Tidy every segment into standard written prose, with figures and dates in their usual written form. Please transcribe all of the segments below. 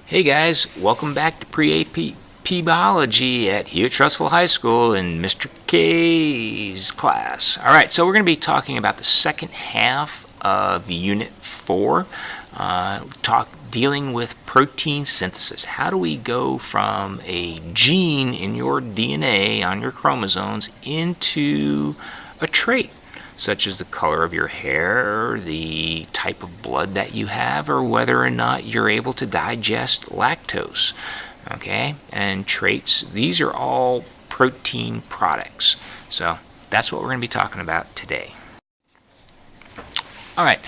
Hey guys, welcome back to Pre-AP Biology at here at Trustful High School in Mr. K's class. Alright, so we're going to be talking about the second half of Unit 4, dealing with protein synthesis. How do we go from a gene in your DNA on your chromosomes into a trait, such as the color of your hair, the type of blood that you have, or whether or not you're able to digest lactose. Okay, and traits, these are all protein products. So that's what we're going to be talking about today. Alright,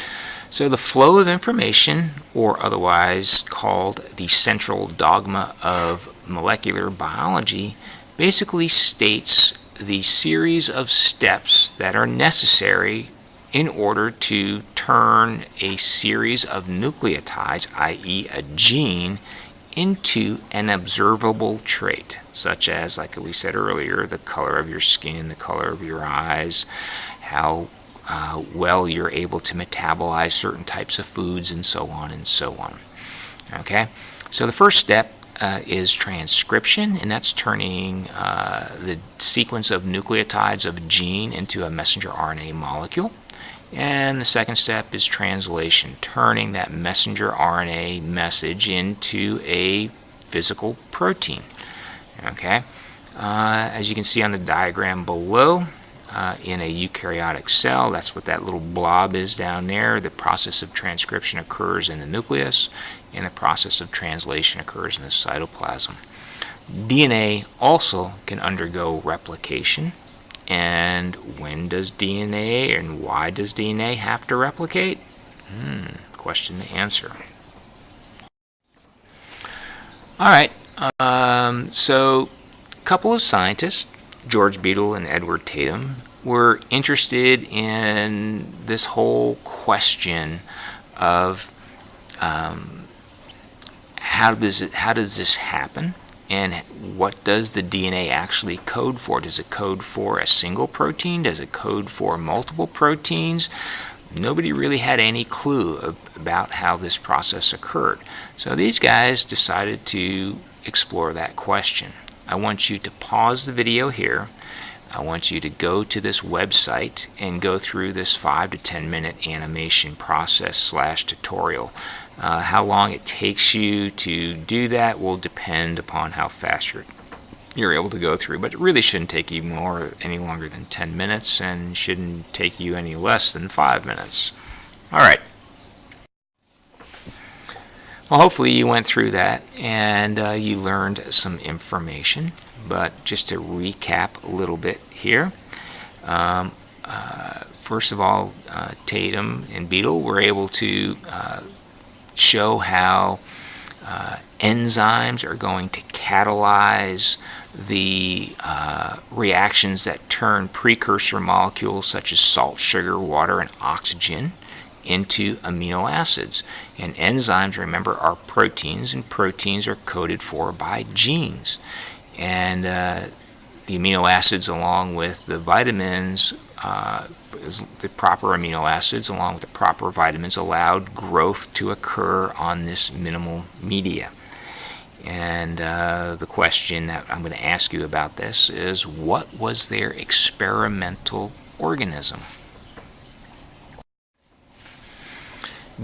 so the flow of information, or otherwise called the central dogma of molecular biology, basically states the series of steps that are necessary in order to turn a series of nucleotides, i.e. a gene, into an observable trait, such as, like we said earlier, the color of your skin, the color of your eyes, how well you're able to metabolize certain types of foods, and so on and so on. Okay, so the first step is transcription, and that's turning the sequence of nucleotides of a gene into a messenger RNA molecule. And the second step is translation, turning that messenger RNA message into a physical protein. Okay, as you can see on the diagram below, in a eukaryotic cell, that's what that little blob is down there. The process of transcription occurs in the nucleus, and the process of translation occurs in the cytoplasm. DNA also can undergo replication. And when does DNA and why does DNA have to replicate? Question to answer. Alright, so a couple of scientists, George Beadle and Edward Tatum, were interested in this whole question of how does this happen, and what does the DNA actually code for? Does it code for a single protein? Does it code for multiple proteins? Nobody really had any clue about how this process occurred. So these guys decided to explore that question. I want you to pause the video here. I want you to go to this website and go through this 5 to 10 minute animation process / tutorial. How long it takes you to do that will depend upon how fast you're able to go through, but it really shouldn't take you any longer than 10 minutes and shouldn't take you any less than 5 minutes. Alright. Well, hopefully you went through that and you learned some information. But just to recap a little bit here, first of all, Tatum and Beadle were able to show how enzymes are going to catalyze the reactions that turn precursor molecules such as salt, sugar, water, and oxygen into amino acids. And enzymes, remember, are proteins, and proteins are coded for by genes. And the amino acids, along with the vitamins, the proper amino acids, along with the proper vitamins, allowed growth to occur on this minimal media. And the question that I'm going to ask you about this is, what was their experimental organism?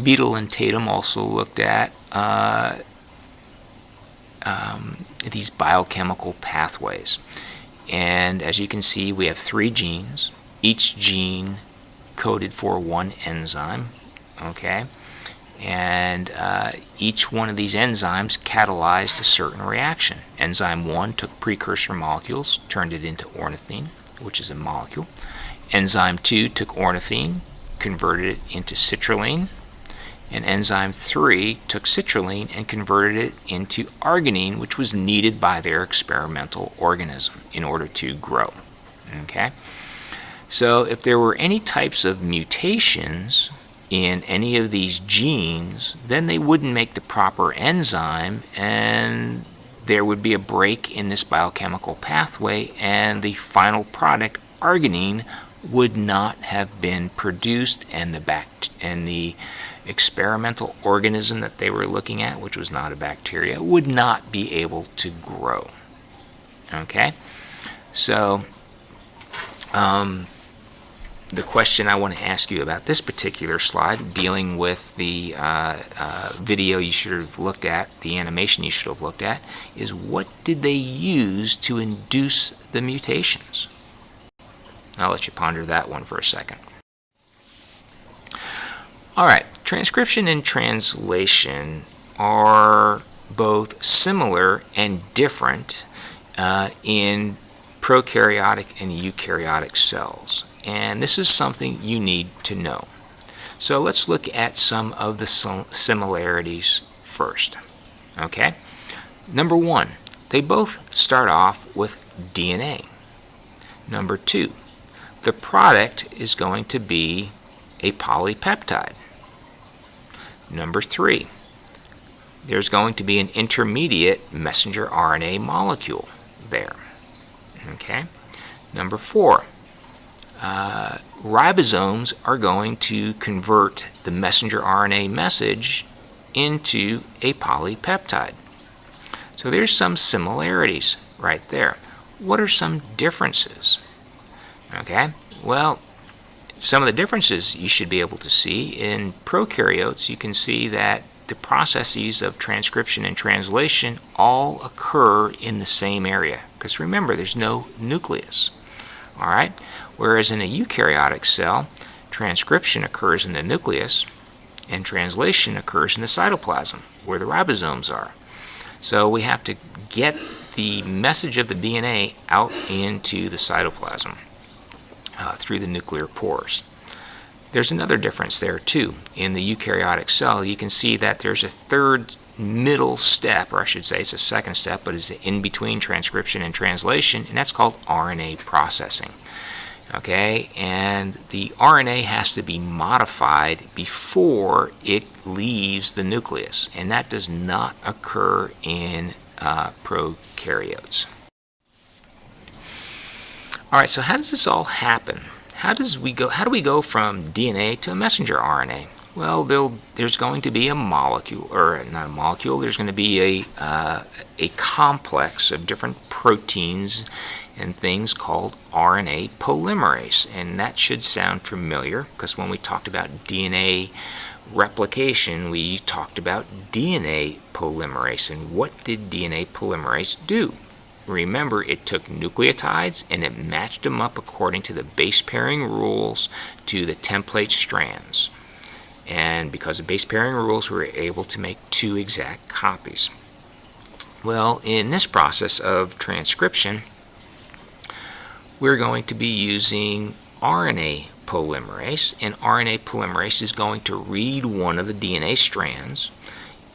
Beadle and Tatum also looked at these biochemical pathways. And as you can see, we have 3 genes. Each gene coded for one enzyme. Okay? And each one of these enzymes catalyzed a certain reaction. Enzyme 1 took precursor molecules, turned it into ornithine, which is a molecule. Enzyme 2 took ornithine, converted it into citrulline. And enzyme 3 took citrulline and converted it into arginine, which was needed by their experimental organism in order to grow. Okay? So if there were any types of mutations in any of these genes, then they wouldn't make the proper enzyme, and there would be a break in this biochemical pathway, and the final product, arginine, would not have been produced, and the experimental organism that they were looking at, which was not a bacteria, would not be able to grow. Okay? So, the question I want to ask you about this particular slide, dealing with the video you should have looked at, the animation you should have looked at, is what did they use to induce the mutations? I'll let you ponder that one for a second. All right, transcription and translation are both similar and different in prokaryotic and eukaryotic cells. And this is something you need to know. So let's look at some of the similarities first. Okay? Number one, they both start off with DNA. Number two, the product is going to be a polypeptide. Number three, there's going to be an intermediate messenger RNA molecule there. Okay? Number four, ribosomes are going to convert the messenger RNA message into a polypeptide. So there's some similarities right there. What are some differences? Okay, well, some of the differences you should be able to see in prokaryotes. You can see that the processes of transcription and translation all occur in the same area, because remember, there's no nucleus. All right. Whereas in a eukaryotic cell, transcription occurs in the nucleus and translation occurs in the cytoplasm, where the ribosomes are. So we have to get the message of the DNA out into the cytoplasm through the nuclear pores. There's another difference there too. In the eukaryotic cell, you can see that there's a third middle step, or I should say it's a second step, but it's in between transcription and translation, and that's called RNA processing. Okay, and the RNA has to be modified before it leaves the nucleus, and that does not occur in prokaryotes. All right, so how does this all happen? How do we go from DNA to a messenger RNA? Well, there's going to be a molecule, or not a molecule, there's going to be a complex of different proteins and things called RNA polymerase. And that should sound familiar, because when we talked about DNA replication, we talked about DNA polymerase. And what did DNA polymerase do? Remember, it took nucleotides and it matched them up according to the base pairing rules to the template strands. And because of base pairing rules, we were able to make two exact copies. Well, in this process of transcription, we're going to be using RNA polymerase, and RNA polymerase is going to read one of the DNA strands,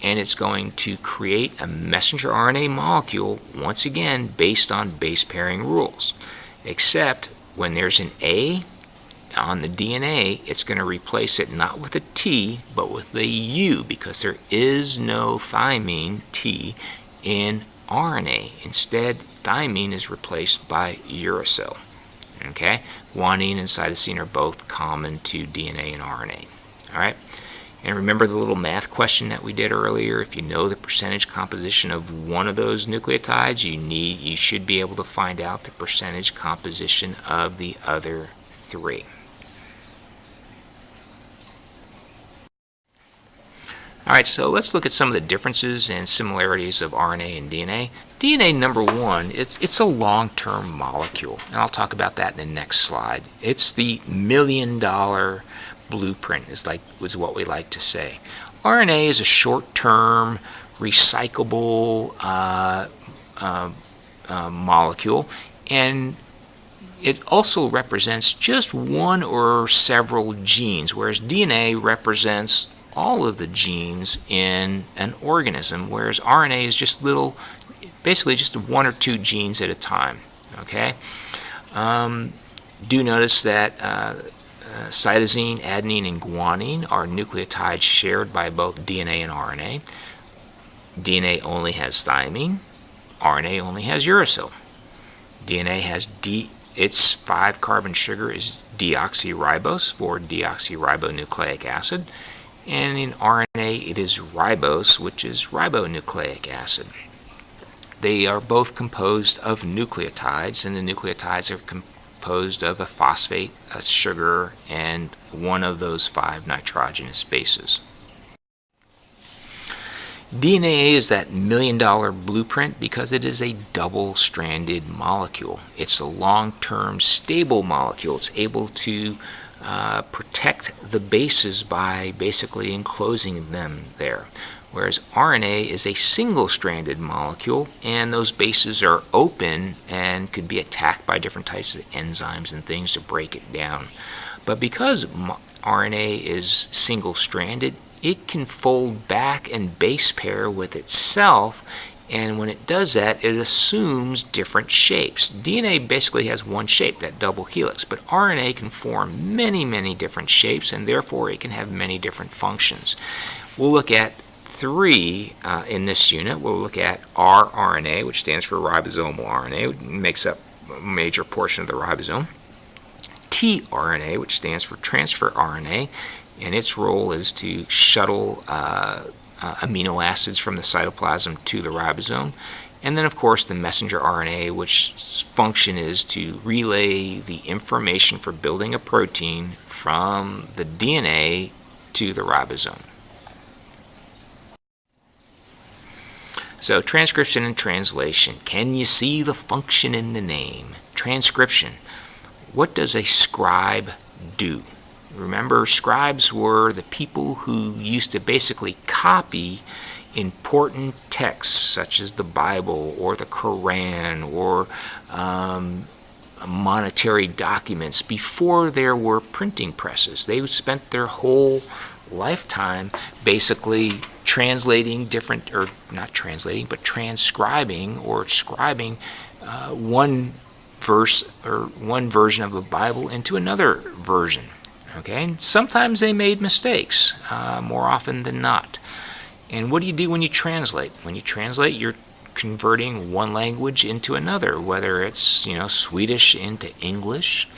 and it's going to create a messenger RNA molecule, once again based on base pairing rules. Except when there's an A on the DNA, it's going to replace it not with a T, but with a U, because there is no thymine T in RNA. Instead, thymine is replaced by uracil. Okay? Guanine and cytosine are both common to DNA and RNA. All right? And remember the little math question that we did earlier? If you know the percentage composition of one of those nucleotides, you should be able to find out the percentage composition of the other three. All right, so let's look at some of the differences and similarities of RNA and DNA. DNA, number one, it's a long-term molecule, and I'll talk about that in the next slide. It's the $1 million blueprint, is what we like to say. RNA is a short-term, recyclable molecule, and it also represents just one or several genes, whereas DNA represents all of the genes in an organism, whereas RNA is just basically just one or two genes at a time. Okay. Do notice that cytosine, adenine, and guanine are nucleotides shared by both DNA and RNA. DNA only has thymine. RNA only has uracil. DNA has its 5-carbon sugar is deoxyribose for deoxyribonucleic acid. and in RNA it is ribose, which is ribonucleic acid. They are both composed of nucleotides, and the nucleotides are composed of a phosphate, a sugar, and one of those 5 nitrogenous bases. DNA is that million-dollar blueprint because it is a double-stranded molecule. It's a long-term stable molecule. It's able to protect the bases by basically enclosing them there. Whereas RNA is a single-stranded molecule, and those bases are open and could be attacked by different types of enzymes and things to break it down. But because RNA is single-stranded, it can fold back and base pair with itself, and when it does that, it assumes different shapes. DNA basically has one shape, that double helix, but RNA can form many, many different shapes, and therefore it can have many different functions. We'll look at 3 in this unit. We'll look at rRNA, which stands for ribosomal RNA, it makes up a major portion of the ribosome. tRNA, which stands for transfer RNA, and its role is to shuttle amino acids from the cytoplasm to the ribosome. And then, of course, the messenger RNA, which function is to relay the information for building a protein from the DNA to the ribosome. So, transcription and translation. Can you see the function in the name? Transcription. What does a scribe do? Remember, scribes were the people who used to basically copy important texts such as the Bible or the Quran or monetary documents before there were printing presses. They spent their whole lifetime basically translating different, or not translating, but transcribing or scribing one verse or one version of a Bible into another version. Okay, and sometimes they made mistakes, more often than not. And what do you do when you translate? When you translate, you're converting one language into another, whether it's Swedish into English,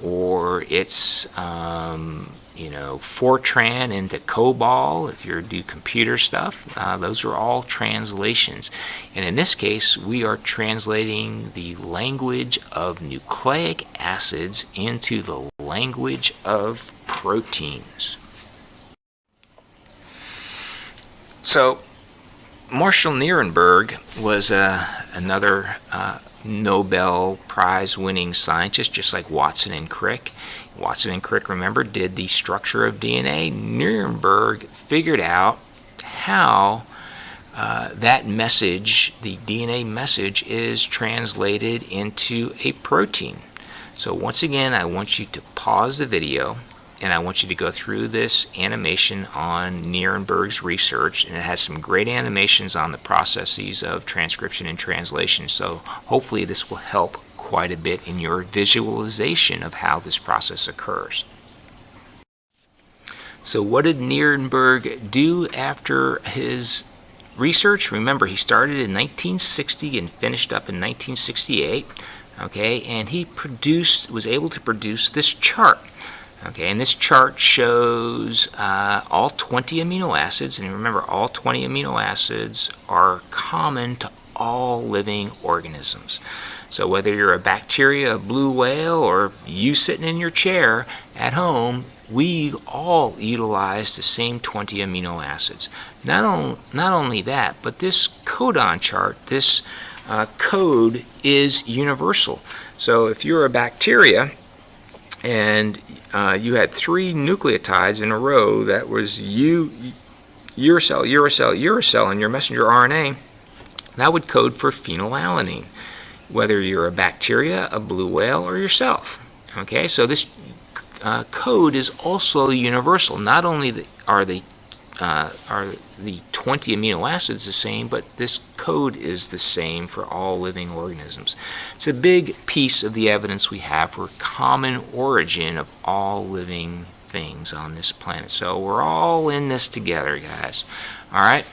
or it's Fortran into COBOL if you do computer stuff. Those are all translations. And in this case, we are translating the language of nucleic acids into the language of proteins. So, Marshall Nirenberg was another Nobel Prize winning scientist, just like Watson and Crick. Watson and Crick, remember, did the structure of DNA. Nirenberg figured out how that message, the DNA message, is translated into a protein. So once again, I want you to pause the video, and I want you to go through this animation on Nirenberg's research, and it has some great animations on the processes of transcription and translation. So hopefully this will help quite a bit in your visualization of how this process occurs. So what did Nirenberg do after his research? Remember, he started in 1960 and finished up in 1968. Okay, and he was able to produce this chart. Okay, and this chart shows all 20 amino acids, and remember, all 20 amino acids are common to all living organisms. So whether you're a bacteria, a blue whale, or you sitting in your chair at home, we all utilize the same 20 amino acids. Not only that, but this codon chart, this code is universal. So if you're a bacteria and you had 3 nucleotides in a row, that was uracil, uracil, uracil in your messenger RNA, that would code for phenylalanine, whether you're a bacteria, a blue whale, or yourself. Okay, so this code is also universal. Not only are the 20 amino acids the same, but this code is the same for all living organisms. It's a big piece of the evidence we have for common origin of all living things on this planet. So we're all in this together, guys. All right.